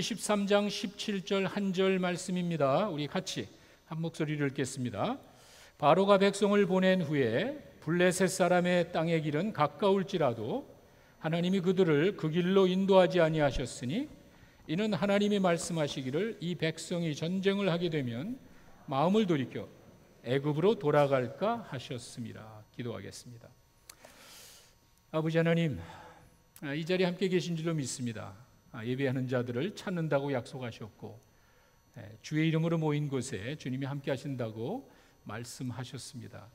13장 17절 한 절 말씀입니다. 우리 같이 한 목소리를 읽겠습니다. 바로가 백성을 보낸 후에 블레셋 사람의 땅의 길은 가까울지라도 하나님이 그들을 그 길로 인도하지 아니하셨으니 이는 하나님이 말씀하시기를 이 백성이 전쟁을 하게 되면 마음을 돌이켜 애굽으로 돌아갈까 하셨습니다. 기도하겠습니다. 아버지 하나님, 이 자리에 함께 계신 줄로 믿습니다. 예배하는 자들을 찾는다고 약속하셨고 주의 이름으로 모인 곳에 주님이 함께 하신다고 말씀하셨습니다.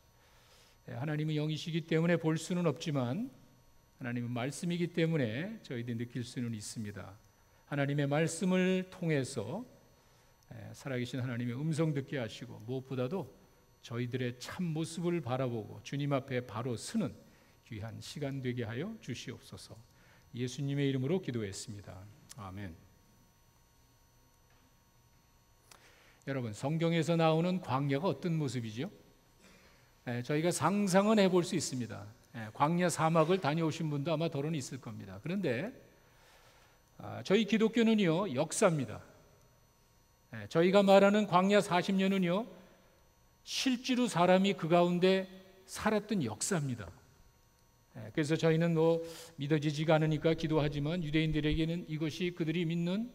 하나님은 영이시기 때문에 볼 수는 없지만 하나님은 말씀이기 때문에 저희들이 느낄 수는 있습니다. 하나님의 말씀을 통해서 살아계신 하나님의 음성 듣게 하시고 무엇보다도 저희들의 참 모습을 바라보고 주님 앞에 바로 서는 귀한 시간 되게 하여 주시옵소서. 예수님의 이름으로 기도했습니다. 아멘. 여러분, 성경에서 나오는 광야가 어떤 모습이죠? 저희가 상상은 해볼 수 있습니다. 광야 사막을 다녀오신 분도 아마 더러는 있을 겁니다. 그런데 저희 기독교는요, 역사입니다. 저희가 말하는 광야 40년은요, 실제로 사람이 그 가운데 살았던 역사입니다. 그래서 저희는 믿어지지가 않으니까 기도하지만 유대인들에게는 이것이 그들이 믿는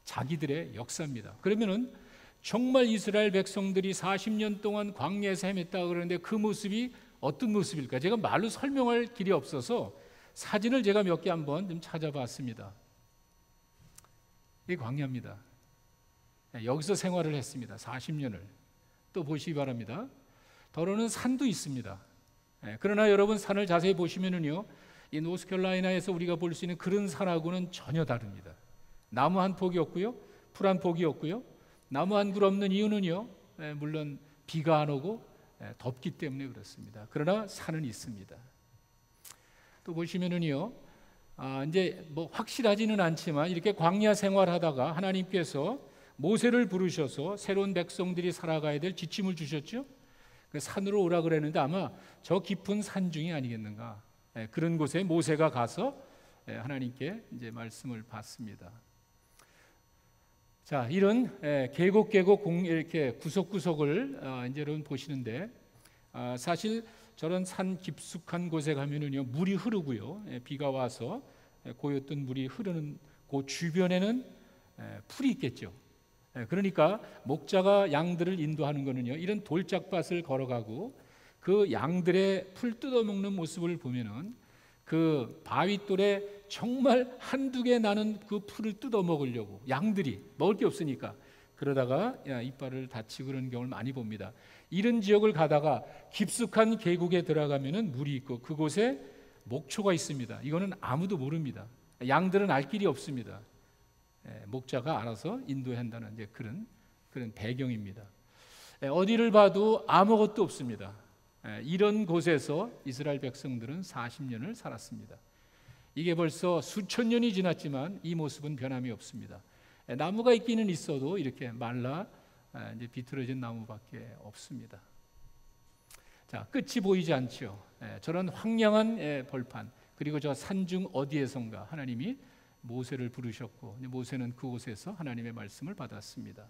자기들의 역사입니다. 그러면은 정말 이스라엘 백성들이 40년 동안 광야에서 헤맸다 그러는데 그 모습이 어떤 모습일까? 제가 말로 설명할 길이 없어서 사진을 제가 몇 개 한번 좀 찾아봤습니다. 이 광야입니다. 여기서 생활을 했습니다. 40년을. 또 보시기 바랍니다. 더러는 산도 있습니다. 그러나 여러분, 산을 자세히 보시면은요, 이 노스캐롤라이나에서 우리가 볼 수 있는 그런 산하고는 전혀 다릅니다. 나무 한 폭이 없고요, 풀 한 폭이 없고요. 나무 한 그루 없는 이유는요, 물론 비가 안 오고 덥기 때문에 그렇습니다. 그러나 산은 있습니다. 또 보시면은요, 이제 확실하지는 않지만 이렇게 광야 생활하다가 하나님께서 모세를 부르셔서 새로운 백성들이 살아가야 될 지침을 주셨죠. 그 산으로 오라 그랬는데 아마 저 깊은 산중이 아니겠는가. 그런 곳에 모세가 가서 하나님께 이제 말씀을 받습니다. 자, 이런 계곡 이렇게 구석구석을 이제 여러분 보시는데 사실 저런 산 깊숙한 곳에 가면은요, 물이 흐르고요, 비가 와서 고였던 물이 흐르는 그 주변에는 풀이 있겠죠. 그러니까 목자가 양들을 인도하는 거는요, 이런 돌짝밭을 걸어가고 그 양들의 풀 뜯어먹는 모습을 보면은 그 바위돌에 정말 한두 개 나는 그 풀을 뜯어먹으려고 양들이 먹을 게 없으니까 그러다가 이빨을 다치고 그런 경우를 많이 봅니다. 이런 지역을 가다가 깊숙한 계곡에 들어가면은 물이 있고 그곳에 목초가 있습니다. 이거는 아무도 모릅니다. 양들은 알 길이 없습니다. 목자가 알아서 인도한다는 이제 그런 배경입니다. 어디를 봐도 아무것도 없습니다. 이런 곳에서 이스라엘 백성들은 40년을 살았습니다. 이게 벌써 수천 년이 지났지만 이 모습은 변함이 없습니다. 나무가 있기는 있어도 이렇게 말라 이제 비틀어진 나무밖에 없습니다. 자, 끝이 보이지 않죠. 저런 황량한 벌판, 그리고 저 산중 어디에선가 하나님이 모세를 부르셨고 모세는 그곳에서 하나님의 말씀을 받았습니다.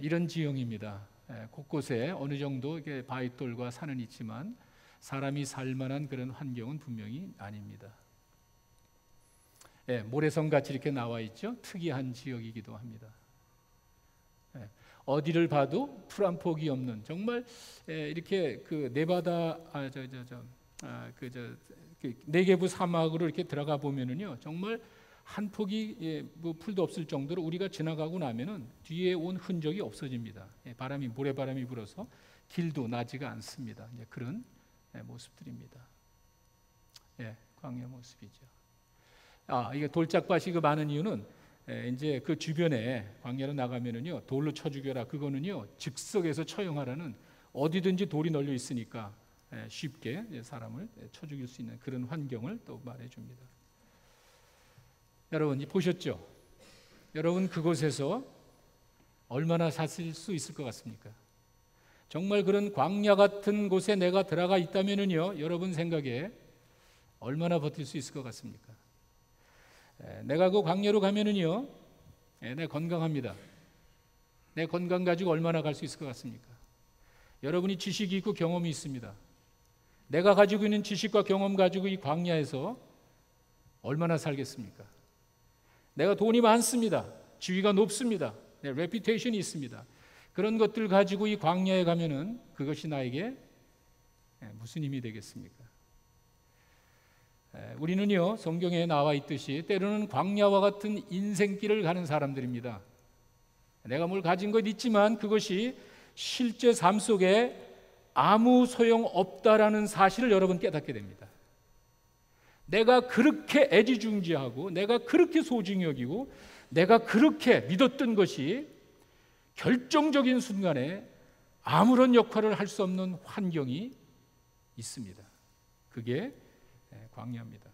이런 지형입니다. 곳곳에 어느 정도 바위돌과 산은 있지만 사람이 살만한 그런 환경은 분명히 아닙니다. 모래성같이 이렇게 나와 있죠. 특이한 지역이기도 합니다. 어디를 봐도 풀 한 폭이 없는 정말 이렇게 그 네바다 네게부 사막으로 이렇게 들어가 보면은요, 정말 한 폭이 풀도 없을 정도로 우리가 지나가고 나면은 뒤에 온 흔적이 없어집니다. 모래바람이 불어서 길도 나지가 않습니다. 그런 모습들입니다. 광야 모습이죠. 이게 돌짝밭이 많은 이유는 이제 그 주변에 광야로 나가면은요, 돌로 쳐 죽여라. 그거는요, 즉석에서 처형하라는, 어디든지 돌이 널려 있으니까 쉽게 사람을 쳐 죽일 수 있는 그런 환경을 또 말해줍니다. 여러분 보셨죠? 여러분 그곳에서 얼마나 사실 수 있을 것 같습니까? 정말 그런 광야 같은 곳에 내가 들어가 있다면은요, 여러분 생각에 얼마나 버틸 수 있을 것 같습니까? 내가 그 광야로 가면은요, 내 건강합니다. 내 건강 가지고 얼마나 갈 수 있을 것 같습니까? 여러분이 지식이 있고 경험이 있습니다. 내가 가지고 있는 지식과 경험 가지고 이 광야에서 얼마나 살겠습니까? 내가 돈이 많습니다. 지위가 높습니다. 내 레퓨테이션이 있습니다. 그런 것들 가지고 이 광야에 가면은 그것이 나에게 무슨 힘이 되겠습니까? 우리는요, 성경에 나와 있듯이 때로는 광야와 같은 인생길을 가는 사람들입니다. 내가 뭘 가진 것 있지만 그것이 실제 삶 속에 아무 소용 없다라는 사실을 여러분 깨닫게 됩니다. 내가 그렇게 애지중지하고 내가 그렇게 소중히 여기고 내가 그렇게 믿었던 것이 결정적인 순간에 아무런 역할을 할 수 없는 환경이 있습니다. 그게 광야입니다.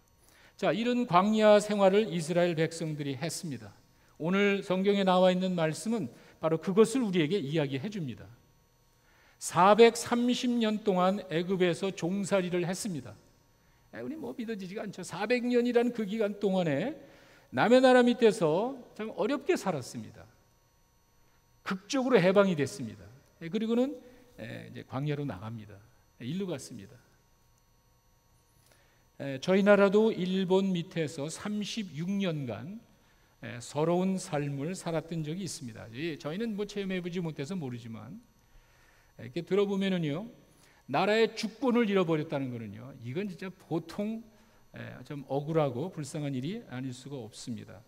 자, 이런 광야 생활을 이스라엘 백성들이 했습니다. 오늘 성경에 나와 있는 말씀은 바로 그것을 우리에게 이야기해 줍니다. 430년 동안 애굽에서 종살이를 했습니다. 우리 믿어지지가 않죠. 400년이라는 그 기간 동안에 남의 나라 밑에서 참 어렵게 살았습니다. 극적으로 해방이 됐습니다. 그리고는 이제 광야로 나갑니다. 일로 갔습니다. 저희 나라도 일본 밑에서 36년간 서러운 삶을 살았던 적이 있습니다. 저희는 뭐 체험해보지 못해서 모르지만 이렇게 들어보면은요, 나라의 주권을 잃어버렸다는 거는요, 이건 진짜 보통 좀 억울하고 불쌍한 일이 아닐 수가 없습니다.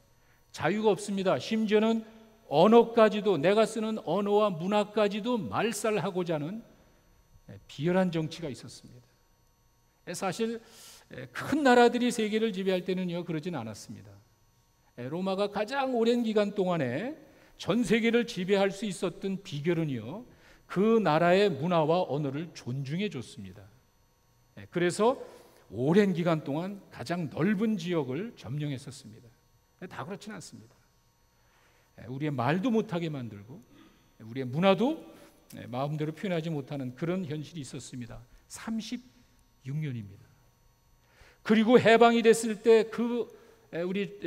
자유가 없습니다. 심지어는 언어까지도, 내가 쓰는 언어와 문화까지도 말살하고자 하는 비열한 정치가 있었습니다. 사실 큰 나라들이 세계를 지배할 때는요, 그러진 않았습니다. 로마가 가장 오랜 기간 동안에 전 세계를 지배할 수 있었던 비결은요, 그 나라의 문화와 언어를 존중해 줬습니다. 그래서 오랜 기간 동안 가장 넓은 지역을 점령했었습니다. 다 그렇지는 않습니다. 우리의 말도 못하게 만들고 우리의 문화도 마음대로 표현하지 못하는 그런 현실이 있었습니다. 36년입니다. 그리고 해방이 됐을 때 우리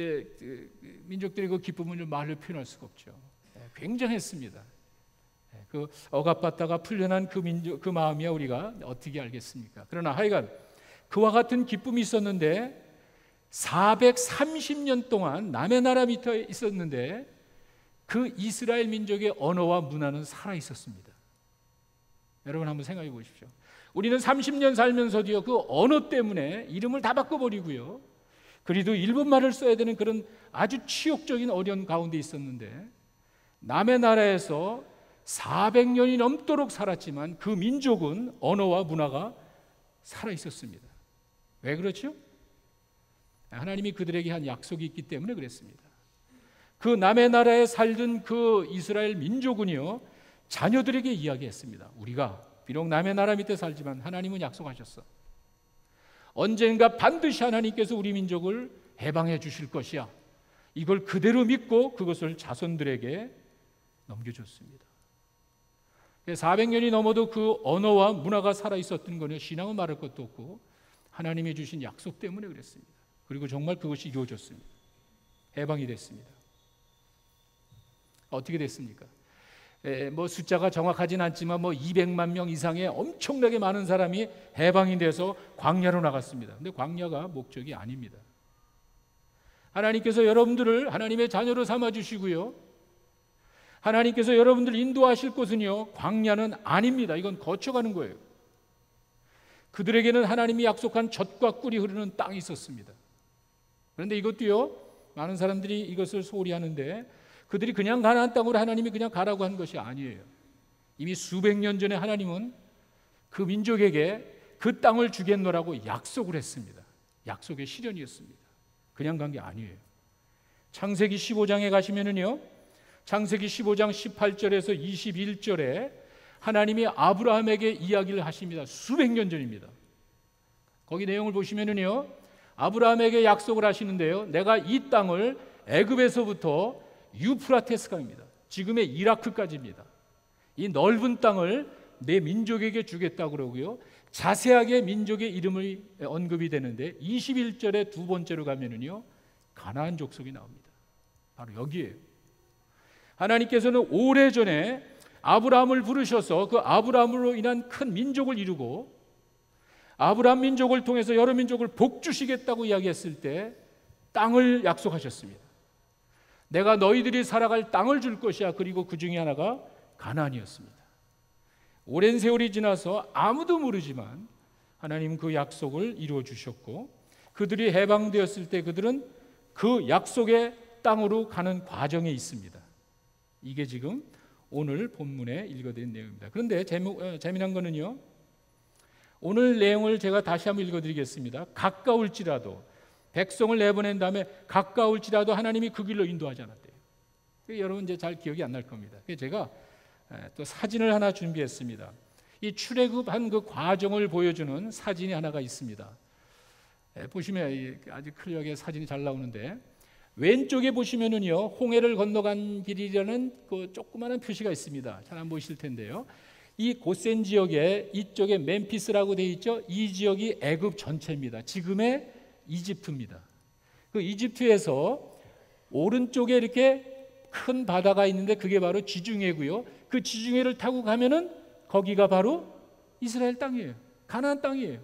민족들의 그 기쁨을 말로 표현할 수가 없죠. 굉장했습니다. 그 억압받다가 풀려난 그 마음이야 우리가 어떻게 알겠습니까? 그러나 하여간 그와 같은 기쁨이 있었는데 430년 동안 남의 나라 밑에 있었는데 그 이스라엘 민족의 언어와 문화는 살아 있었습니다. 여러분 한번 생각해 보십시오. 우리는 30년 살면서도요, 그 언어 때문에 이름을 다 바꿔버리고요, 그래도 일본말을 써야 되는 그런 아주 치욕적인 어려운 가운데 있었는데 남의 나라에서 400년이 넘도록 살았지만 그 민족은 언어와 문화가 살아 있었습니다. 왜 그렇죠? 하나님이 그들에게 한 약속이 있기 때문에 그랬습니다. 그 남의 나라에 살던 그 이스라엘 민족은요, 자녀들에게 이야기했습니다. 우리가 비록 남의 나라 밑에 살지만 하나님은 약속하셨어. 언젠가 반드시 하나님께서 우리 민족을 해방해 주실 것이야. 이걸 그대로 믿고 그것을 자손들에게 넘겨줬습니다. 400년이 넘어도 그 언어와 문화가 살아있었던 거는 신앙은 말할 것도 없고 하나님이 주신 약속 때문에 그랬습니다. 그리고 정말 그것이 이루어졌습니다. 해방이 됐습니다. 어떻게 됐습니까? 뭐 숫자가 정확하진 않지만 200만 명 이상의 엄청나게 많은 사람이 해방이 돼서 광야로 나갔습니다. 근데 광야가 목적이 아닙니다. 하나님께서 여러분들을 하나님의 자녀로 삼아 주시고요, 하나님께서 여러분들을 인도하실 곳은요, 광야는 아닙니다. 이건 거쳐가는 거예요. 그들에게는 하나님이 약속한 젖과 꿀이 흐르는 땅이 있었습니다. 그런데 이것도요, 많은 사람들이 이것을 소홀히 하는데 그들이 그냥 가나안 땅으로 하나님이 그냥 가라고 한 것이 아니에요. 이미 수백 년 전에 하나님은 그 민족에게 그 땅을 주겠노라고 약속을 했습니다. 약속의 실현이었습니다. 그냥 간 게 아니에요. 창세기 15장에 가시면은요, 창세기 15장 18절에서 21절에 하나님이 아브라함에게 이야기를 하십니다. 수백 년 전입니다. 거기 내용을 보시면은요, 아브라함에게 약속을 하시는데요, 내가 이 땅을 애굽에서부터 유프라테스 강입니다. 지금의 이라크까지입니다. 이 넓은 땅을 내 민족에게 주겠다고 그러고요, 자세하게 민족의 이름이 언급이 되는데 21절에 두 번째로 가면은요, 가나안 족속이 나옵니다. 바로 여기에요. 하나님께서는 오래전에 아브라함을 부르셔서 그 아브라함으로 인한 큰 민족을 이루고 아브라함 민족을 통해서 여러 민족을 복주시겠다고 이야기했을 때 땅을 약속하셨습니다. 내가 너희들이 살아갈 땅을 줄 것이야. 그리고 그 중에 하나가 가나안이었습니다. 오랜 세월이 지나서 아무도 모르지만 하나님은 그 약속을 이루어 주셨고 그들이 해방되었을 때 그들은 그 약속의 땅으로 가는 과정에 있습니다. 이게 지금 오늘 본문에 읽어드린 내용입니다. 그런데 재미난 거는요, 오늘 내용을 제가 다시 한번 읽어드리겠습니다. 가까울지라도 백성을 내보낸 다음에 가까울지라도 하나님이 그 길로 인도하지 않았대요. 여러분 이제 잘 기억이 안 날 겁니다. 제가 또 사진을 하나 준비했습니다. 이 출애굽한 그 과정을 보여주는 사진이 하나가 있습니다. 보시면 아주 클리어하게 사진이 잘 나오는데 왼쪽에 보시면은요 홍해를 건너간 길이라는 그 조그마한 표시가 있습니다. 잘 안 보이실 텐데요. 이 고센 지역에 이쪽에 멤피스라고 되어 있죠. 이 지역이 애굽 전체입니다. 지금의 이집트입니다. 그 이집트에서 오른쪽에 이렇게 큰 바다가 있는데 그게 바로 지중해고요. 그 지중해를 타고 가면은 거기가 바로 이스라엘 땅이에요. 가나안 땅이에요.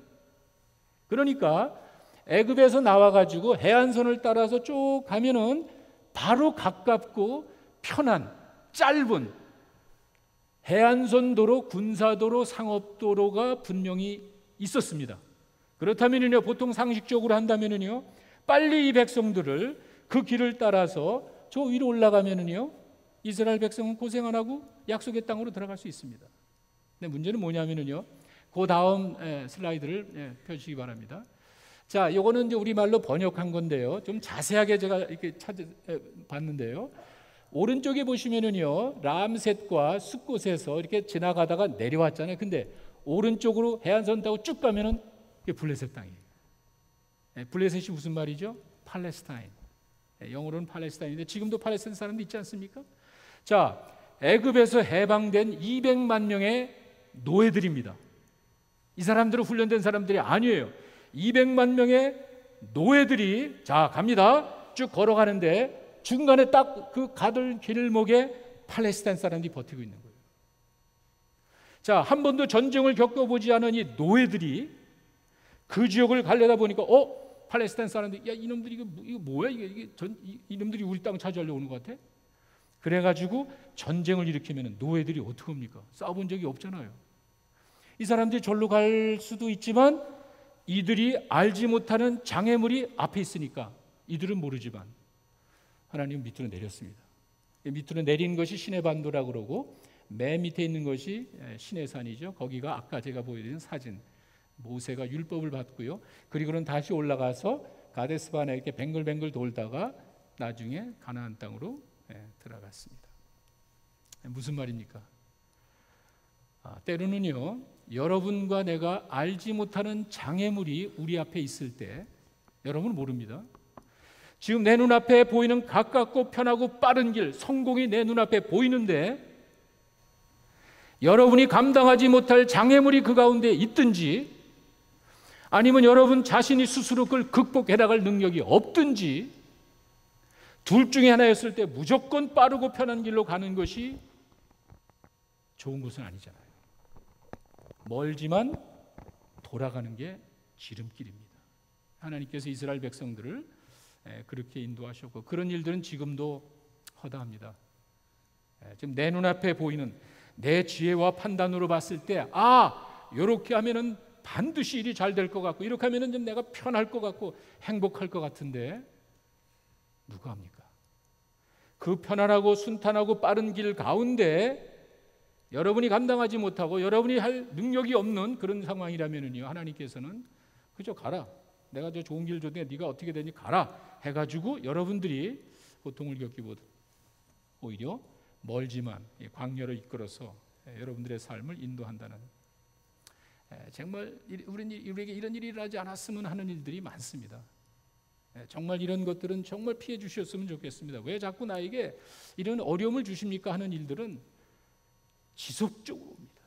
그러니까 애굽에서 나와가지고 해안선을 따라서 쭉 가면은 바로 가깝고 편한 짧은 해안선 도로, 군사도로, 상업도로가 분명히 있었습니다. 그렇다면요, 보통 상식적으로 한다면요, 빨리 이 백성들을 그 길을 따라서 저 위로 올라가면요, 이스라엘 백성은 고생 안 하고 약속의 땅으로 들어갈 수 있습니다. 근데 문제는 뭐냐면요, 그 다음 슬라이드를 펴주시기 바랍니다. 자, 이거는 이제 우리말로 번역한 건데요. 좀 자세하게 제가 이렇게 찾아봤는데요. 오른쪽에 보시면은요, 람셋과 숫곳에서 이렇게 지나가다가 내려왔잖아요. 근데 오른쪽으로 해안선 타고 쭉 가면은 이게 블레셋 땅이에요. 블레셋이 무슨 말이죠? 팔레스타인. 영어로는 팔레스타인인데 지금도 팔레스타인 사람도 있지 않습니까? 자, 애굽에서 해방된 200만 명의 노예들입니다. 이 사람들은 훈련된 사람들이 아니에요. 200만 명의 노예들이 자 갑니다. 쭉 걸어가는데 중간에 딱 그 가던 길목에 팔레스타인 사람들이 버티고 있는 거예요. 자, 한 번도 전쟁을 겪어보지 않은 이 노예들이 그 지역을 가려다 보니까 팔레스타인 사람들이 야 이놈들이 이거 뭐야 이놈들이 우리 땅 차지하려고 오는 것 같아? 그래가지고 전쟁을 일으키면 노예들이 어떻게 합니까? 싸워본 적이 없잖아요. 이 사람들이 절로 갈 수도 있지만 이들이 알지 못하는 장애물이 앞에 있으니까 이들은 모르지만 하나님은 밑으로 내렸습니다. 밑으로 내린 것이 시내반도라고 그러고 맨 밑에 있는 것이 시내산이죠. 거기가 아까 제가 보여드린 사진, 모세가 율법을 받고요. 그리고는 다시 올라가서 가데스바네 이렇게 뱅글뱅글 돌다가 나중에 가나안 땅으로 들어갔습니다. 무슨 말입니까? 때로는요, 여러분과 내가 알지 못하는 장애물이 우리 앞에 있을 때 여러분은 모릅니다. 지금 내 눈앞에 보이는 가깝고 편하고 빠른 길, 성공이 내 눈앞에 보이는데 여러분이 감당하지 못할 장애물이 그 가운데 있든지 아니면 여러분 자신이 스스로 그걸 극복해 나갈 능력이 없든지 둘 중에 하나였을 때 무조건 빠르고 편한 길로 가는 것이 좋은 것은 아니잖아요. 멀지만 돌아가는 게 지름길입니다. 하나님께서 이스라엘 백성들을 그렇게 인도하셨고 그런 일들은 지금도 허다합니다. 지금 내 눈앞에 보이는 내 지혜와 판단으로 봤을 때 이렇게 하면은 반드시 일이 잘 될 것 같고 이렇게 하면은 좀 내가 편할 것 같고 행복할 것 같은데 누가 합니까? 그 편안하고 순탄하고 빠른 길 가운데 여러분이 감당하지 못하고 여러분이 할 능력이 없는 그런 상황이라면요, 하나님께서는 그저 가라. 내가 저 좋은 길 줬는데 네가 어떻게 되니 가라 해가지고 여러분들이 고통을 겪기보다 오히려 멀지만 광야로 이끌어서 여러분들의 삶을 인도한다는, 정말 우리에게 이런 일이 일어나지 않았으면 하는 일들이 많습니다. 정말 이런 것들은 정말 피해 주셨으면 좋겠습니다. 왜 자꾸 나에게 이런 어려움을 주십니까 하는 일들은 지속적으로 옵니다.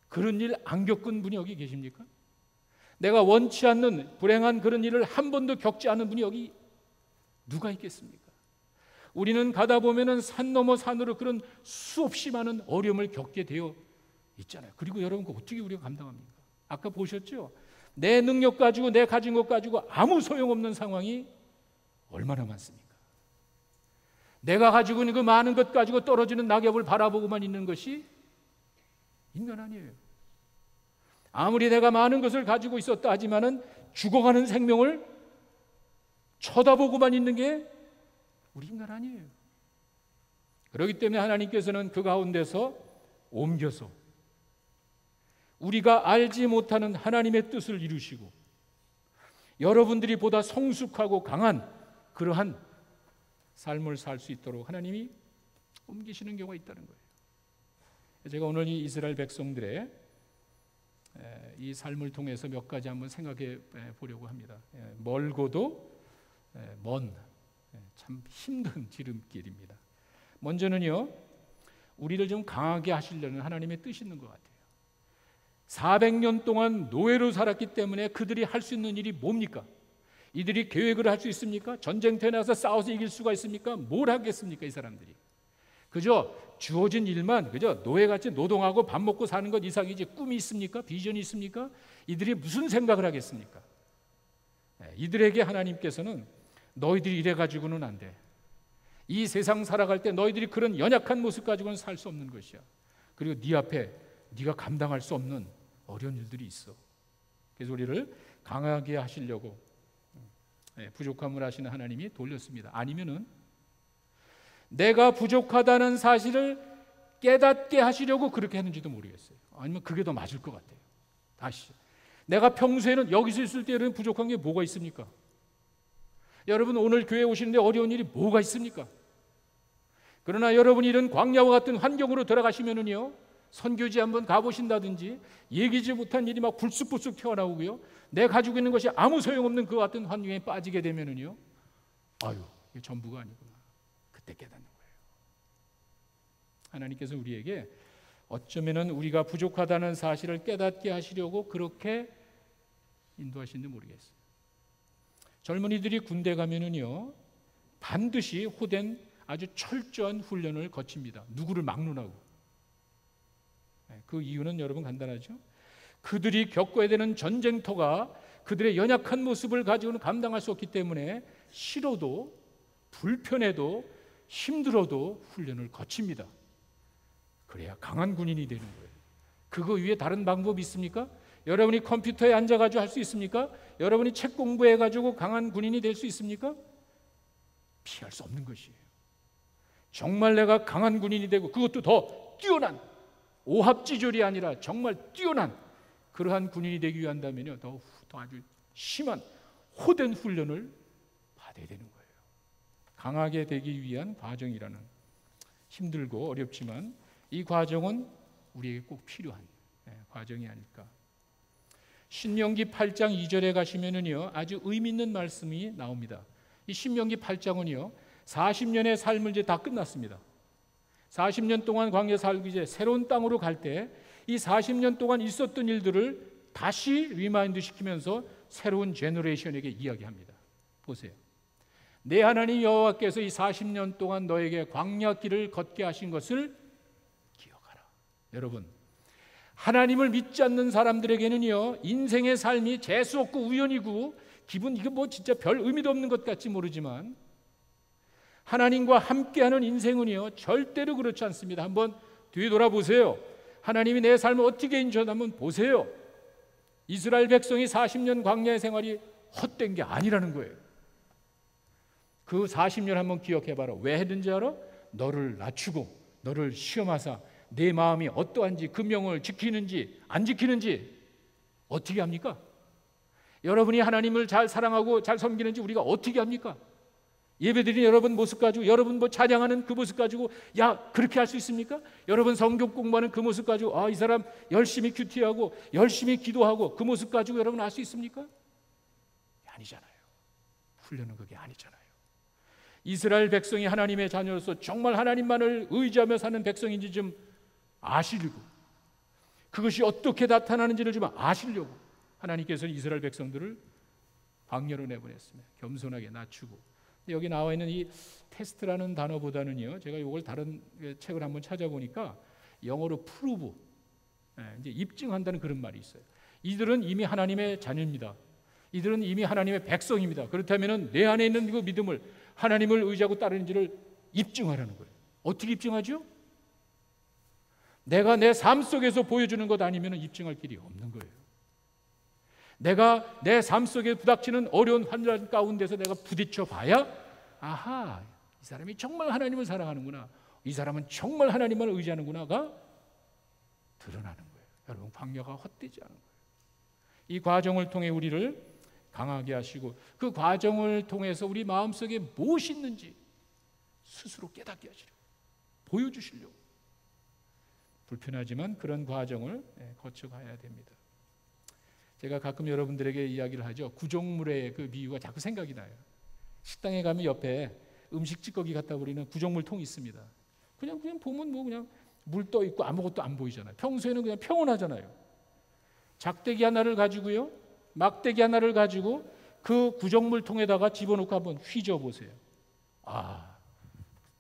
그런 일 안 겪은 분이 여기 계십니까? 내가 원치 않는 불행한 그런 일을 한 번도 겪지 않은 분이 여기 누가 있겠습니까? 우리는 가다 보면은 산 넘어 산으로 그런 수없이 많은 어려움을 겪게 되어 있잖아요. 그리고 여러분, 그 어떻게 우리가 감당합니까? 아까 보셨죠? 내 능력 가지고, 내 가진 것 가지고 아무 소용없는 상황이 얼마나 많습니까? 내가 가지고 있는 그 많은 것 가지고 떨어지는 낙엽을 바라보고만 있는 것이 인간 아니에요. 아무리 내가 많은 것을 가지고 있었다 하지만은 죽어가는 생명을 쳐다보고만 있는 게 우리 인간 아니에요. 그렇기 때문에 하나님께서는 그 가운데서 옮겨서 우리가 알지 못하는 하나님의 뜻을 이루시고 여러분들이 보다 성숙하고 강한 그러한 삶을 살 수 있도록 하나님이 옮기시는 경우가 있다는 거예요. 제가 오늘 이 이스라엘 백성들의 이 삶을 통해서 몇 가지 한번 생각해 보려고 합니다. 멀고도 먼, 참 힘든 지름길입니다. 먼저는요, 우리를 좀 강하게 하시려는 하나님의 뜻이 있는 것 같아요. 400년 동안 노예로 살았기 때문에 그들이 할 수 있는 일이 뭡니까? 이들이 계획을 할 수 있습니까? 전쟁터에 나가서 싸워서 이길 수가 있습니까? 뭘 하겠습니까, 이 사람들이? 그저 주어진 일만 그저 노예같이 노동하고 밥 먹고 사는 것 이상이지 꿈이 있습니까? 비전이 있습니까? 이들이 무슨 생각을 하겠습니까? 이들에게 하나님께서는 너희들이 이래 가지고는 안 돼. 이 세상 살아갈 때 너희들이 그런 연약한 모습 가지고는 살 수 없는 것이야. 그리고 네 앞에 네가 감당할 수 없는 어려운 일들이 있어. 그래서 우리를 강하게 하시려고 부족함을 하시는 하나님이 돌렸습니다. 아니면은 내가 부족하다는 사실을 깨닫게 하시려고 그렇게 했는지도 모르겠어요. 아니면 그게 더 맞을 것 같아요. 다시, 내가 평소에는 여기서 있을 때 여러분 부족한 게 뭐가 있습니까? 여러분 오늘 교회에 오시는데 어려운 일이 뭐가 있습니까? 그러나 여러분이 이런 광야와 같은 환경으로 들어가시면은요, 선교지 한번 가보신다든지 얘기지 못한 일이 막 불쑥불쑥 튀어나오고요, 내 가지고 있는 것이 아무 소용없는 그 같은 환경에 빠지게 되면은요, 아유, 이게 전부가 아니구나. 그때 깨닫는 거예요. 하나님께서 우리에게 어쩌면은 우리가 부족하다는 사실을 깨닫게 하시려고 그렇게 인도하시는지 모르겠어요. 젊은이들이 군대 가면은요, 반드시 호된 아주 철저한 훈련을 거칩니다. 누구를 막론하고. 그 이유는 여러분 간단하죠. 그들이 겪어야 되는 전쟁터가 그들의 연약한 모습을 가지고는 감당할 수 없기 때문에 싫어도 불편해도 힘들어도 훈련을 거칩니다. 그래야 강한 군인이 되는 거예요. 그거 위에 다른 방법이 있습니까? 여러분이 컴퓨터에 앉아가지고 할 수 있습니까? 여러분이 책 공부해가지고 강한 군인이 될 수 있습니까? 피할 수 없는 것이에요. 정말 내가 강한 군인이 되고 그것도 더 뛰어난 오합지졸이 아니라 정말 뛰어난 그러한 군인이 되기 위한다면요, 더 아주 심한 호된 훈련을 받아야 되는 거예요. 강하게 되기 위한 과정이라는, 힘들고 어렵지만 이 과정은 우리에게 꼭 필요한 과정이 아닐까. 신명기 8장 2절에 가시면은요, 아주 의미 있는 말씀이 나옵니다. 이 신명기 8장은요, 40년의 삶을 이제 다 끝났습니다. 40년 동안 광야 살고 이제 새로운 땅으로 갈 때 이 40년 동안 있었던 일들을 다시 리마인드 시키면서 새로운 제너레이션에게 이야기합니다. 보세요. 내 하나님 여호와께서 이 40년 동안 너에게 광야길을 걷게 하신 것을 기억하라. 여러분, 하나님을 믿지 않는 사람들에게는요, 인생의 삶이 재수없고 우연이고 기분 이거 뭐 진짜 별 의미도 없는 것 같지 모르지만 하나님과 함께하는 인생은요, 절대로 그렇지 않습니다. 한번 뒤돌아보세요. 하나님이 내 삶을 어떻게 인도하는지 한번 보세요. 이스라엘 백성이 40년 광야의 생활이 헛된 게 아니라는 거예요. 그 40년 한번 기억해봐라. 왜 했는지 알아? 너를 낮추고 너를 시험하사 내 마음이 어떠한지, 그 명을 지키는지 안 지키는지 어떻게 합니까? 여러분이 하나님을 잘 사랑하고 잘 섬기는지 우리가 어떻게 합니까? 예배드리는 여러분 모습 가지고, 여러분 뭐 찬양하는 그 모습 가지고 야 그렇게 할 수 있습니까? 여러분 성경 공부하는 그 모습 가지고 아 이 사람 열심히 큐티하고 열심히 기도하고 그 모습 가지고 여러분 알 수 있습니까? 아니잖아요. 훈련은 그게 아니잖아요. 이스라엘 백성이 하나님의 자녀로서 정말 하나님만을 의지하며 사는 백성인지 좀 아시려고, 그것이 어떻게 나타나는지를 좀 아시려고 하나님께서는 이스라엘 백성들을 광야로 내보냈습니다. 겸손하게 낮추고 여기 나와 있는 이 테스트라는 단어보다는요, 제가 이걸 다른 책을 한번 찾아보니까 영어로 프루브, 이제 입증한다는 그런 말이 있어요. 이들은 이미 하나님의 자녀입니다. 이들은 이미 하나님의 백성입니다. 그렇다면 내 안에 있는 그 믿음을, 하나님을 의지하고 따르는지를 입증하라는 거예요. 어떻게 입증하죠? 내가 내 삶 속에서 보여주는 것 아니면 입증할 길이 없는 거예요. 내가 내 삶 속에 부닥치는 어려운 환란 가운데서 내가 부딪혀 봐야, 아하, 이 사람이 정말 하나님을 사랑하는구나, 이 사람은 정말 하나님을 의지하는구나가 드러나는 거예요. 여러분, 광야가 헛되지 않은 거예요. 이 과정을 통해 우리를 강하게 하시고, 그 과정을 통해서 우리 마음속에 무엇이 있는지 스스로 깨닫게 하시려고, 보여주시려고. 불편하지만 그런 과정을 거쳐가야 됩니다. 제가 가끔 여러분들에게 이야기를 하죠. 구정물의 그 비유가 자꾸 생각이 나요. 식당에 가면 옆에 음식 찌꺼기 갖다 버리는 구정물 통이 있습니다. 그냥 보면 뭐 그냥 물 떠 있고 아무것도 안 보이잖아요. 평소에는 그냥 평온하잖아요. 작대기 하나를 가지고요, 막대기 하나를 가지고 그 구정물 통에다가 집어넣고 한번 휘저 보세요.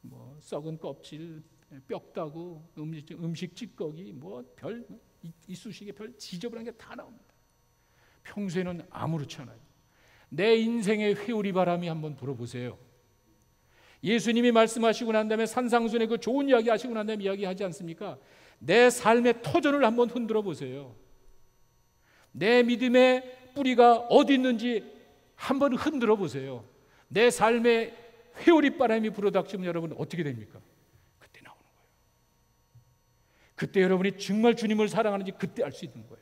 뭐 썩은 껍질, 뼈 따고 음식 찌꺼기, 뭐 별 이쑤시개 별 지저분한 게 다 나옵니다. 평소에는 아무렇지 않아요. 내 인생의 회오리 바람이 한번 불어보세요. 예수님이 말씀하시고 난 다음에 산상순의 그 좋은 이야기 하시고 난 다음에 이야기하지 않습니까? 내 삶의 터전을 한번 흔들어 보세요. 내 믿음의 뿌리가 어디 있는지 한번 흔들어 보세요. 내 삶의 회오리 바람이 불어닥치면 여러분 어떻게 됩니까? 그때 나오는 거예요. 그때 여러분이 정말 주님을 사랑하는지 그때 알 수 있는 거예요.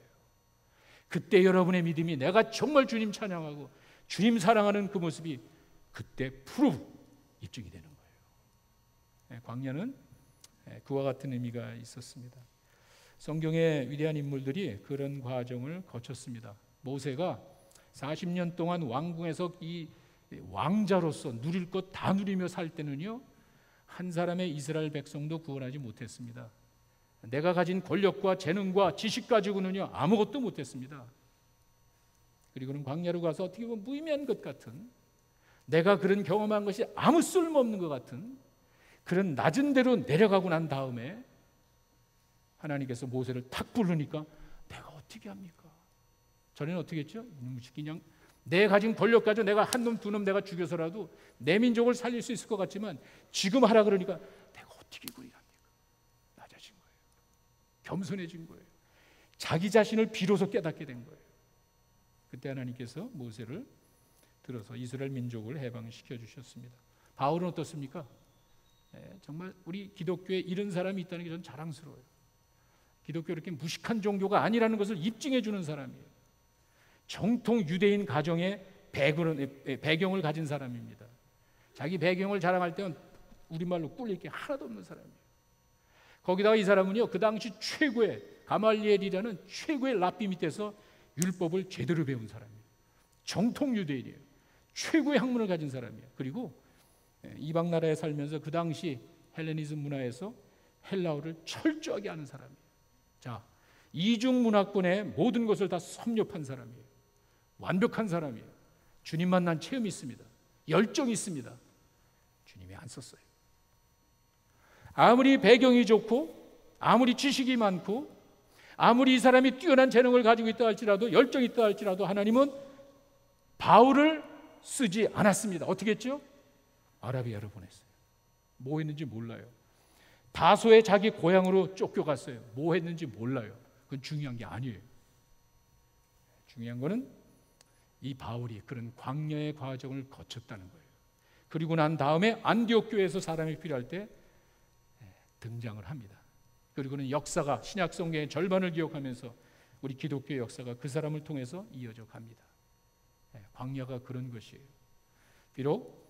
그때 여러분의 믿음이, 내가 정말 주님 찬양하고 주님 사랑하는 그 모습이 그때 프루브, 입증이 되는 거예요. 광야는 그와 같은 의미가 있었습니다. 성경의 위대한 인물들이 그런 과정을 거쳤습니다. 모세가 40년 동안 왕궁에서 이 왕자로서 누릴 것 다 누리며 살 때는요, 한 사람의 이스라엘 백성도 구원하지 못했습니다. 내가 가진 권력과 재능과 지식 가지고는요 아무것도 못했습니다. 그리고는 광야로 가서 어떻게 보면 무의미한 것 같은, 내가 그런 경험한 것이 아무 쓸모없는 것 같은 그런 낮은 데로 내려가고 난 다음에 하나님께서 모세를 탁 부르니까 내가 어떻게 합니까? 전에는 어떻게 했죠? 그냥 내 가진 권력 가지고 내가 한 놈 두 놈 내가 죽여서라도 내 민족을 살릴 수 있을 것 같지만 지금 하라 그러니까 내가 어떻게 그리 합니까? 낮아진 거예요. 겸손해진 거예요. 자기 자신을 비로소 깨닫게 된 거예요. 그때 하나님께서 모세를 들어서 이스라엘 민족을 해방시켜 주셨습니다. 바울은 어떻습니까? 정말 우리 기독교에 이런 사람이 있다는 게 저는 자랑스러워요. 기독교 이렇게 무식한 종교가 아니라는 것을 입증해 주는 사람이에요. 정통 유대인 가정의 배경을 가진 사람입니다. 자기 배경을 자랑할 때는 우리말로 꿀릴 게 하나도 없는 사람이에요. 거기다가 이 사람은요, 그 당시 최고의 가말리엘이라는 최고의 랍비 밑에서 율법을 제대로 배운 사람이에요. 정통 유대인이에요. 최고의 학문을 가진 사람이에요. 그리고 이방 나라에 살면서 그 당시 헬레니즘 문화에서 헬라어를 철저하게 아는 사람이에요. 자, 이중 문화권의 모든 것을 다 섭렵한 사람이에요. 완벽한 사람이에요. 주님 만난 체험이 있습니다. 열정이 있습니다. 주님이 안 썼어요. 아무리 배경이 좋고 아무리 지식이 많고 아무리 이 사람이 뛰어난 재능을 가지고 있다 할지라도, 열정이 있다 할지라도 하나님은 바울을 쓰지 않았습니다. 어떻게 했죠? 아라비아로 보냈어요. 뭐 했는지 몰라요. 다소의 자기 고향으로 쫓겨갔어요. 뭐 했는지 몰라요. 그건 중요한 게 아니에요. 중요한 거는 이 바울이 그런 광야의 과정을 거쳤다는 거예요. 그리고 난 다음에 안디옥 교회에서 사람이 필요할 때 등장을 합니다. 그리고는 역사가 신약 성경의 절반을 기억하면서 우리 기독교의 역사가 그 사람을 통해서 이어져 갑니다. 광야가 그런 것이에요. 비록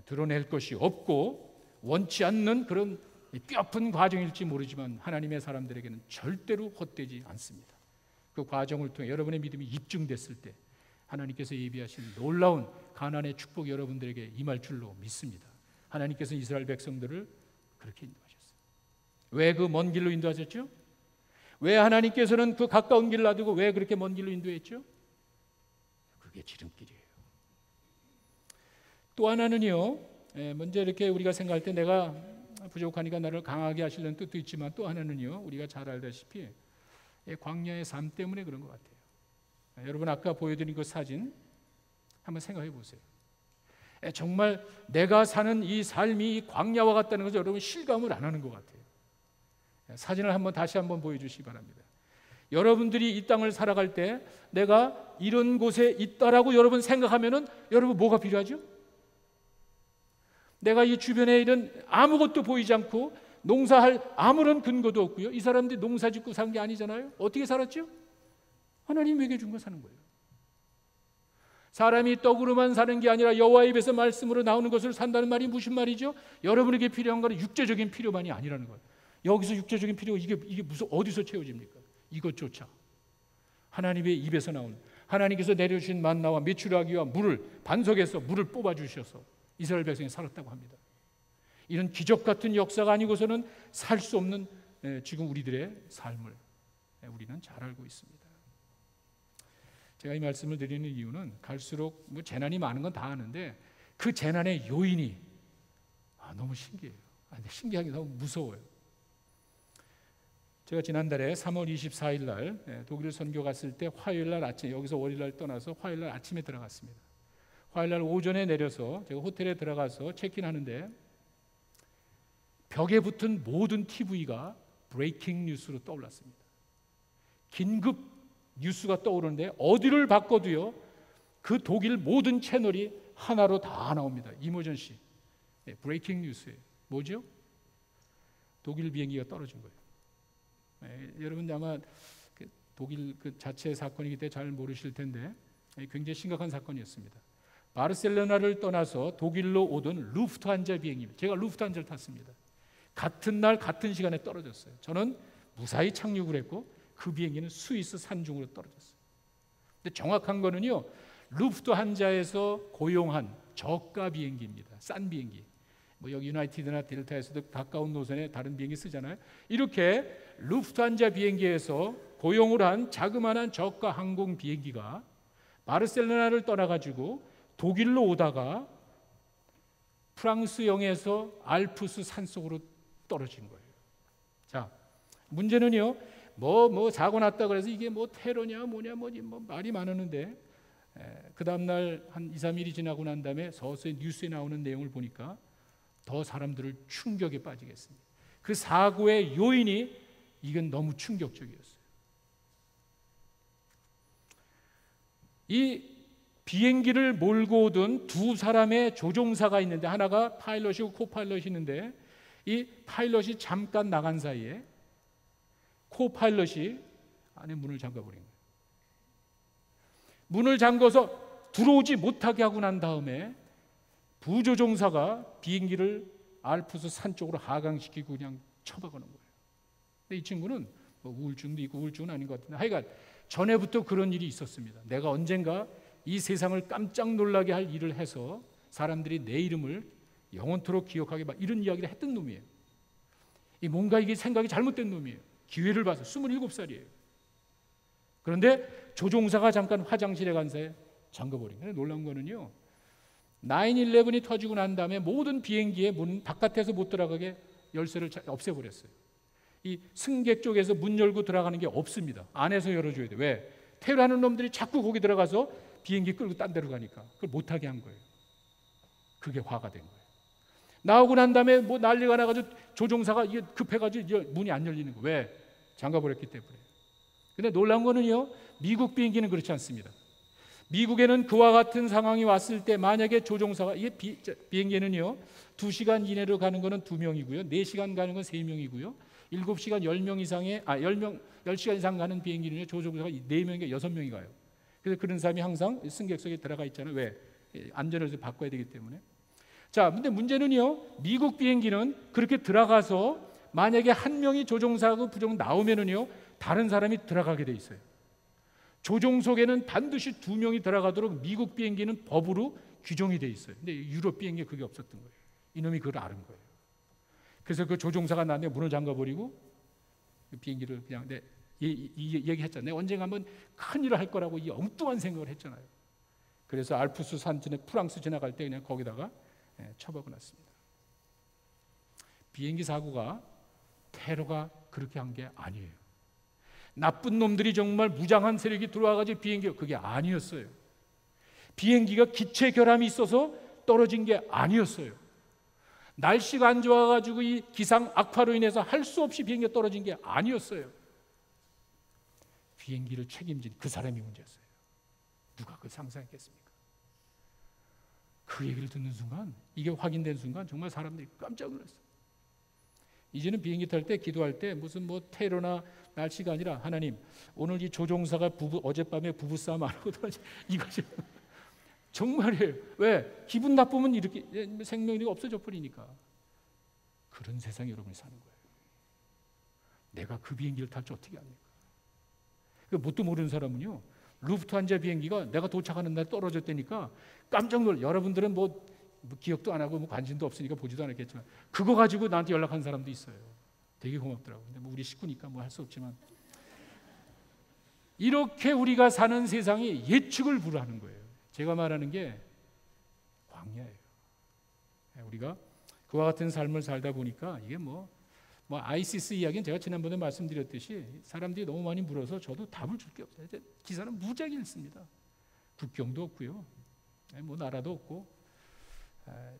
드러낼 것이 없고 원치 않는 그런 뼈아픈 과정일지 모르지만 하나님의 사람들에게는 절대로 헛되지 않습니다. 그 과정을 통해 여러분의 믿음이 입증됐을 때 하나님께서 예비하신 놀라운 가나안의 축복이 여러분들에게 임할 줄로 믿습니다. 하나님께서 이스라엘 백성들을 그렇게 인도하셨어요. 왜 그 먼 길로 인도하셨죠? 왜 하나님께서는 그 가까운 길을 놔두고 왜 그렇게 먼 길로 인도했죠? 그게 지름길이에요. 또 하나는요, 먼저 이렇게 우리가 생각할 때 내가 부족하니까 나를 강하게 하시려는 뜻도 있지만, 또 하나는요, 우리가 잘 알다시피 광야의 삶 때문에 그런 것 같아요. 여러분 아까 보여드린 그 사진 한번 생각해 보세요. 정말 내가 사는 이 삶이 광야와 같다는 것을 여러분 실감을 안 하는 것 같아요. 사진을 다시 한번 보여주시기 바랍니다. 여러분들이 이 땅을 살아갈 때 내가 이런 곳에 있다라고 여러분 생각하면은 여러분 뭐가 필요하죠? 내가 이 주변에 있는 아무것도 보이지 않고 농사할 아무런 근거도 없고요. 이 사람들이 농사 짓고 산 게 아니잖아요. 어떻게 살았죠? 하나님 먹여 준 거 사는 거예요. 사람이 떡으로만 사는 게 아니라 여호와의 입에서 말씀으로 나오는 것을 산다는 말이 무슨 말이죠? 여러분에게 필요한 것은 육체적인 필요만이 아니라는 거예요. 여기서 육체적인 필요 이게 무슨 어디서 채워집니까? 이것조차 하나님의 입에서 나오는, 하나님께서 내려주신 만나와 메추라기와 물을 반석에서 물을 뽑아 주셔서 이스라엘 백성이 살았다고 합니다. 이런 기적 같은 역사가 아니고서는 살 수 없는 지금 우리들의 삶을 우리는 잘 알고 있습니다. 제가 이 말씀을 드리는 이유는 갈수록 재난이 많은 건 다 아는데 그 재난의 요인이 너무 신기해요. 신기하게 너무 무서워요. 제가 지난달에 3월 24일 날 독일 선교 갔을 때 화요일 날 아침, 여기서 월요일 날 떠나서 화요일 날 아침에 들어갔습니다. 화요일 날 오전에 내려서 제가 호텔에 들어가서 체크인하는데 벽에 붙은 모든 TV가 브레이킹 뉴스로 떠올랐습니다. 긴급 뉴스가 떠오르는데 어디를 바꿔도요 그 독일 모든 채널이 하나로 다 나옵니다. 이머전시, 브레이킹 뉴스예요. 뭐죠? 독일 비행기가 떨어진 거예요. 여러분 아마 독일 그 자체 사건이기 때문에 잘 모르실 텐데 굉장히 심각한 사건이었습니다. 바르셀로나를 떠나서 독일로 오던 루프트한자 비행기입니다. 제가 루프트한자를 탔습니다. 같은 날 같은 시간에 떨어졌어요. 저는 무사히 착륙을 했고 그 비행기는 스위스 산중으로 떨어졌어요. 근데 정확한 거는요, 루프트한자에서 고용한 저가 비행기입니다. 싼 비행기. 여기 유나이티드나 델타에서도 가까운 노선에 다른 비행기 쓰잖아요. 이렇게 루프트한자 비행기에서 고용을 한 자그마한 저가 항공 비행기가 바르셀로나를 떠나가지고 독일로 오다가 프랑스영에서 알프스 산속으로 떨어진 거예요. 자, 문제는요, 사고 났다 그래서 이게 테러냐 뭐냐 말이 많았는데 그 다음날 한 2, 3일이 지나고 난 다음에 서서히 뉴스에 나오는 내용을 보니까 더 사람들을 충격에 빠지겠습니다. 그 사고의 요인이 이건 너무 충격적이었어요. 이 비행기를 몰고 오던 두 사람의 조종사가 있는데 하나가 파일럿이고 코파일럿이 있는데 이 파일럿이 잠깐 나간 사이에 코파일럿이 안에 문을 잠가버린 거예요. 문을 잠궈서 들어오지 못하게 하고 난 다음에 부조종사가 비행기를 알프스 산 쪽으로 하강시키고 그냥 쳐박아놓은 거예요. 근데 이 친구는 우울증도 있고 우울증은 아닌 것 같은데 하여간 전에부터 그런 일이 있었습니다. 내가 언젠가 이 세상을 깜짝 놀라게 할 일을 해서 사람들이 내 이름을 영원토록 기억하게 이런 이야기를 했던 놈이에요. 뭔가 이게 생각이 잘못된 놈이에요. 기회를 봐서 27살이에요. 그런데 조종사가 잠깐 화장실에 간 사이에 잠궈버린 거예요. 놀라운 거는요, 9/11이 터지고 난 다음에 모든 비행기의 문 바깥에서 못 들어가게 열쇠를 없애버렸어요. 이 승객 쪽에서 문 열고 들어가는 게 없습니다. 안에서 열어줘야 돼요. 왜? 테러하는 놈들이 자꾸 거기 들어가서 비행기 끌고 딴 데로 가니까 그걸 못하게 한 거예요. 그게 화가 된 거예요. 나오고 난 다음에 난리가 나가지고 조종사가 이게 급해가지고 문이 안 열리는 거예요. 왜? 잠가버렸기 때문에. 근데 놀라운 거는요, 미국 비행기는 그렇지 않습니다. 미국에는 그와 같은 상황이 왔을 때 만약에 조종사가 비행기는요 2시간 이내로 가는 거는 2명이고요 4시간 가는 건 3명이고요 7시간 10명 이상의 10시간 이상 가는 비행기는요 조종사가 4명인가 6명이 가요. 그래서 그런 사람이 항상 승객석에 들어가 있잖아요. 왜? 안전을 바꿔야 되기 때문에. 자, 근데 문제는요, 미국 비행기는 그렇게 들어가서 만약에 한 명이 조종사하고 부종 나오면은요 다른 사람이 들어가게 돼 있어요. 조종석에는 반드시 2명이 들어가도록 미국 비행기는 법으로 규정이 돼 있어요. 근데 유럽 비행기에 그게 없었던 거예요. 이놈이 그걸 아는 거예요. 그래서 그 조종사가 나한테 문을 잠가버리고 그 비행기를 그냥 얘기했잖아요. 내가 언젠가 한번 큰 일을 할 거라고 이 엉뚱한 생각을 했잖아요. 그래서 알프스 산진에 프랑스 지나갈 때 그냥 거기다가 처박아 놨습니다. 비행기 사고가 테러가 그렇게 한 게 아니에요. 나쁜 놈들이 정말 무장한 세력이 들어와가지고 비행기가 그게 아니었어요. 비행기가 기체 결함이 있어서 떨어진 게 아니었어요. 날씨가 안 좋아가지고 이 기상 악화로 인해서 할 수 없이 비행기가 떨어진 게 아니었어요. 비행기를 책임진 그 사람이 문제였어요. 누가 그 상상했겠습니까? 그 얘기를 듣는 순간, 이게 확인된 순간 정말 사람들이 깜짝 놀랐어요. 이제는 비행기 탈 때 기도할 때 무슨 뭐 테러나 날씨가 아니라 하나님, 오늘 이 조종사가 어젯밤에 부부싸움 안 하고 떨어지 이거죠. 정말이에요. 왜? 기분 나쁘면 이렇게 생명이 없어져 버리니까. 그런 세상에 여러분이 사는 거예요. 내가 그 비행기를 탈 줄 어떻게 압니까? 뭣도 모르는 사람은요, 루프트한자 비행기가 내가 도착하는 날 떨어졌다니까 깜짝 놀라. 여러분들은 뭐 기억도 안 하고 뭐 관심도 없으니까 보지도 않았겠지만 그거 가지고 나한테 연락한 사람도 있어요. 되게 고맙더라고요. 근데 뭐 우리 식구니까 뭐 할 수 없지만, 이렇게 우리가 사는 세상이 예측을 불허하는 거예요. 제가 말하는 게 광야예요. 우리가 그와 같은 삶을 살다 보니까 이게 뭐 아이시스 이야기는 제가 지난번에 말씀드렸듯이 사람들이 너무 많이 물어서 저도 답을 줄 게 없어요. 기사는 무지하게 읽습니다. 국경도 없고요, 뭐 나라도 없고,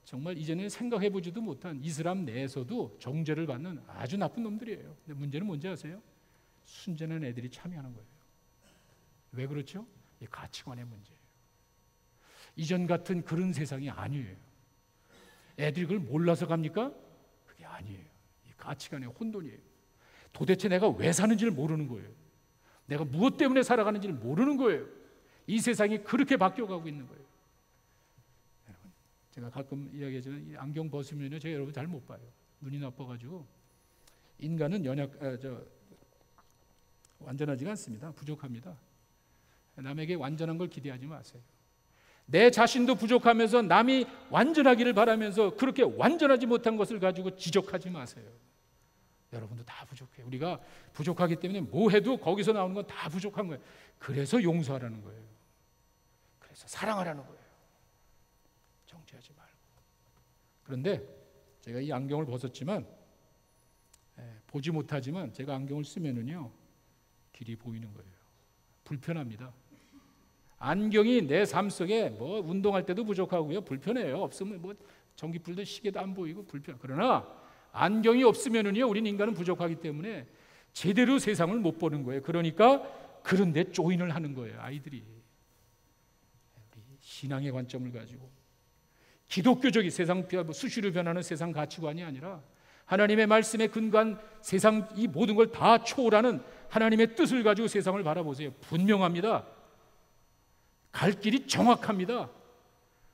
정말 이전에 생각해보지도 못한 이슬람 내에서도 정죄를 받는 아주 나쁜 놈들이에요. 근데 문제는 뭔지 아세요? 순전한 애들이 참여하는 거예요. 왜 그렇죠? 이 가치관의 문제예요. 이전 같은 그런 세상이 아니에요. 애들이 그걸 몰라서 갑니까? 그게 아니에요. 이 가치관의 혼돈이에요. 도대체 내가 왜 사는지를 모르는 거예요. 내가 무엇 때문에 살아가는지를 모르는 거예요. 이 세상이 그렇게 바뀌어가고 있는 거예요. 여러분, 제가 가끔 이야기하지만 이 안경 벗으면 제가 여러분 잘 못 봐요. 눈이 나빠가지고. 인간은 완전하지가 않습니다. 부족합니다. 남에게 완전한 걸 기대하지 마세요. 내 자신도 부족하면서 남이 완전하기를 바라면서 그렇게 완전하지 못한 것을 가지고 지적하지 마세요. 여러분도 다 부족해요. 우리가 부족하기 때문에 뭐 해도 거기서 나오는 건 다 부족한 거예요. 그래서 용서하라는 거예요. 그래서 사랑하라는 거예요. 정죄하지 말고. 그런데 제가 이 안경을 벗었지만, 보지 못하지만 제가 안경을 쓰면은요, 길이 보이는 거예요. 불편합니다. 안경이 내 삶 속에 뭐 운동할 때도 부족하고요, 불편해요. 없으면 뭐 전기불도 시계도 안 보이고 불편. 그러나 안경이 없으면은요, 우린 인간은 부족하기 때문에 제대로 세상을 못 보는 거예요. 그러니까 그런데 조인을 하는 거예요, 아이들이. 신앙의 관점을 가지고 기독교적인 세상 수시로 변하는 세상 가치관이 아니라 하나님의 말씀에 근거한 세상 이 모든 걸 다 초월하는 하나님의 뜻을 가지고 세상을 바라보세요. 분명합니다. 갈 길이 정확합니다.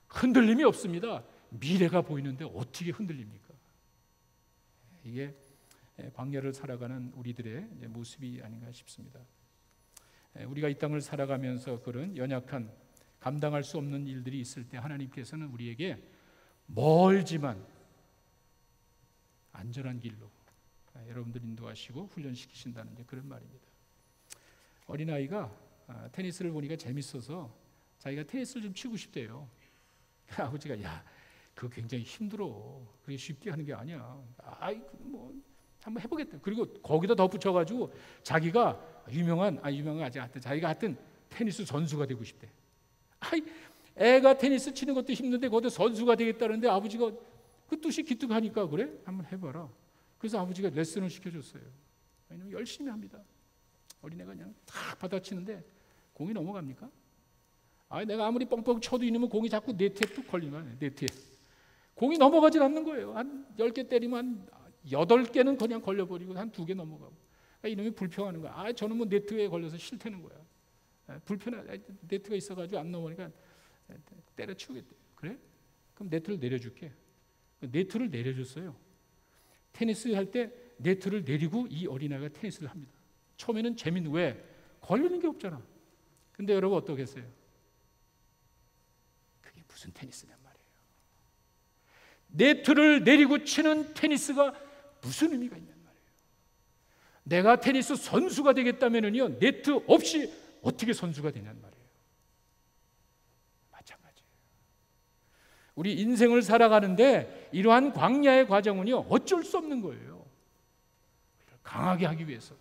흔들림이 없습니다. 미래가 보이는데 어떻게 흔들립니까? 이게 광야를 살아가는 우리들의 모습이 아닌가 싶습니다. 우리가 이 땅을 살아가면서 그런 연약한 감당할 수 없는 일들이 있을 때 하나님께서는 우리에게 멀지만 안전한 길로 여러분들 인도하시고 훈련시키신다는 그런 말입니다. 어린아이가 테니스를 보니까 재밌어서 자기가 테니스를 좀 치고 싶대요. 아버지가 야, 그거 굉장히 힘들어. 그게 쉽게 하는 게 아니야. 아이 뭐 한번 해보겠다. 그리고 거기다 덧붙여가지고 자기가 자기가 하여튼 테니스 선수가 되고 싶대. 아이, 애가 테니스 치는 것도 힘든데 거기다 선수가 되겠다는데 아버지가 그 뜻이 기특하니까 그래? 한번 해봐라. 그래서 아버지가 레슨을 시켜줬어요. 왜냐면 열심히 합니다. 어린애가 그냥 탁 받아치는데 공이 넘어갑니까? 내가 아무리 뻥뻥 쳐도 이놈은 공이 자꾸 네트에 뚝 걸리면 네트에 공이 넘어가질 않는 거예요. 한 10개 때리면 한 8개는 그냥 걸려버리고 한 2개 넘어가고. 이놈이 불평하는 거야. 저는 뭐 네트에 걸려서 싫다는 거야. 네트가 있어가지고 안 넘어가니까 때려치우겠대. 그래? 그럼 네트를 내려줄게. 네트를 내려줬어요. 테니스 할 때 네트를 내리고 이 어린아이가 테니스를 합니다. 처음에는 재밌는, 왜? 걸리는 게 없잖아. 근데 여러분 어떻겠어요? 그게 무슨 테니스냔 말이에요. 네트를 내리고 치는 테니스가 무슨 의미가 있냔 말이에요. 내가 테니스 선수가 되겠다면요, 네트 없이 어떻게 선수가 되냔 말이에요. 우리 인생을 살아가는데 이러한 광야의 과정은요, 어쩔 수 없는 거예요. 강하게 하기 위해서.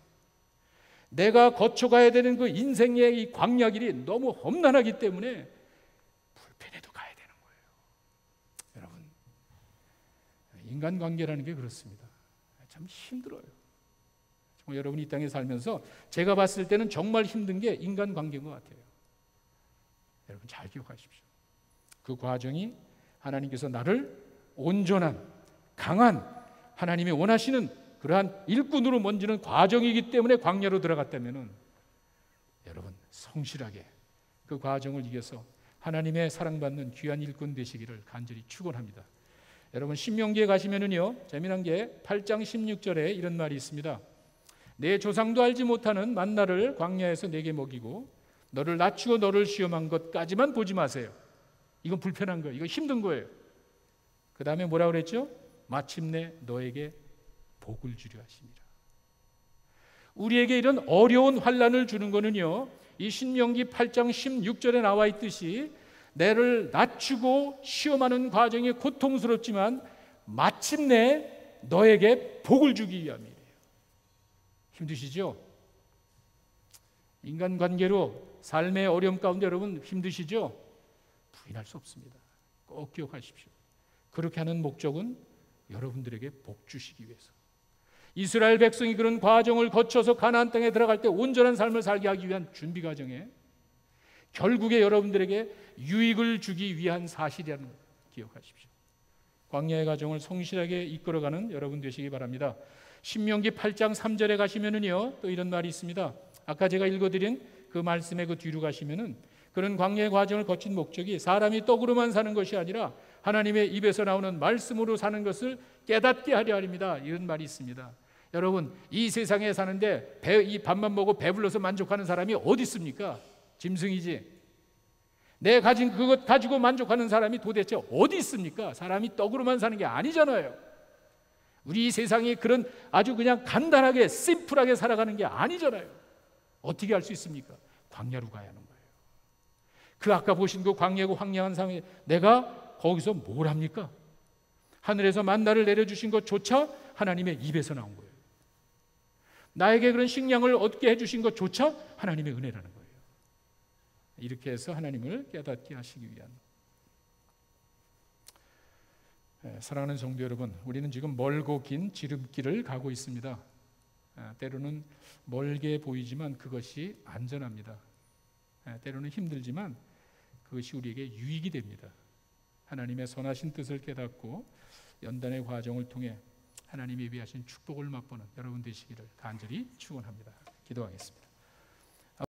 내가 거쳐가야 되는 그 인생의 이 광야 길이 너무 험난하기 때문에 불편해도 가야 되는 거예요. 여러분, 인간관계라는 게 그렇습니다. 참 힘들어요. 정말 여러분이 이 땅에 살면서 제가 봤을 때는 정말 힘든 게 인간관계인 것 같아요. 여러분 잘 기억하십시오. 그 과정이 하나님께서 나를 온전한, 강한, 하나님이 원하시는 그러한 일꾼으로 만드는 과정이기 때문에 광야로 들어갔다면은 여러분 성실하게 그 과정을 이겨서 하나님의 사랑받는 귀한 일꾼 되시기를 간절히 축원합니다. 여러분 신명기에 가시면은요, 재미난 게 8장 16절에 이런 말이 있습니다. 내 조상도 알지 못하는 만나를 광야에서 내게 먹이고 너를 낮추고 너를 시험한 것까지만 보지 마세요. 이건 불편한 거예요. 이거 힘든 거예요. 그 다음에 뭐라고 그랬죠? 마침내 너에게 복을 주려 하심이라. 우리에게 이런 어려운 환난을 주는 거는요, 이 신명기 8장 16절에 나와 있듯이 내를 낮추고 시험하는 과정이 고통스럽지만 마침내 너에게 복을 주기 위함이에요. 힘드시죠? 인간관계로 삶의 어려움 가운데 여러분 힘드시죠? 부인할 수 없습니다. 꼭 기억하십시오. 그렇게 하는 목적은 여러분들에게 복 주시기 위해서. 이스라엘 백성이 그런 과정을 거쳐서 가나안 땅에 들어갈 때 온전한 삶을 살게 하기 위한 준비 과정에 결국에 여러분들에게 유익을 주기 위한 사실이라는 것 기억하십시오. 광야의 과정을 성실하게 이끌어가는 여러분 되시기 바랍니다. 신명기 8장 3절에 가시면은요, 또 이런 말이 있습니다. 아까 제가 읽어드린 그 말씀의 그 뒤로 가시면은 그런 광야의 과정을 거친 목적이 사람이 떡으로만 사는 것이 아니라 하나님의 입에서 나오는 말씀으로 사는 것을 깨닫게 하려 합니다. 이런 말이 있습니다. 여러분 이 세상에 사는데 이 밥만 먹고 배불러서 만족하는 사람이 어디 있습니까? 짐승이지. 내 가진 그것 가지고 만족하는 사람이 도대체 어디 있습니까? 사람이 떡으로만 사는 게 아니잖아요. 우리 이 세상이 그런 아주 그냥 간단하게 심플하게 살아가는 게 아니잖아요. 어떻게 할 수 있습니까? 광야로 가야 하는 거예요. 그 아까 보신 그 광야고 황량한 상황에 내가 거기서 뭘 합니까? 하늘에서 만나를 내려주신 것조차 하나님의 입에서 나온 거예요. 나에게 그런 식량을 얻게 해주신 것조차 하나님의 은혜라는 거예요. 이렇게 해서 하나님을 깨닫게 하시기 위한. 사랑하는 성도 여러분, 우리는 지금 멀고 긴 지름길을 가고 있습니다. 때로는 멀게 보이지만 그것이 안전합니다. 때로는 힘들지만 그것이 우리에게 유익이 됩니다. 하나님의 선하신 뜻을 깨닫고 연단의 과정을 통해 하나님이 예비하신 축복을 맛보는 여러분 되시기를 간절히 축원합니다. 기도하겠습니다.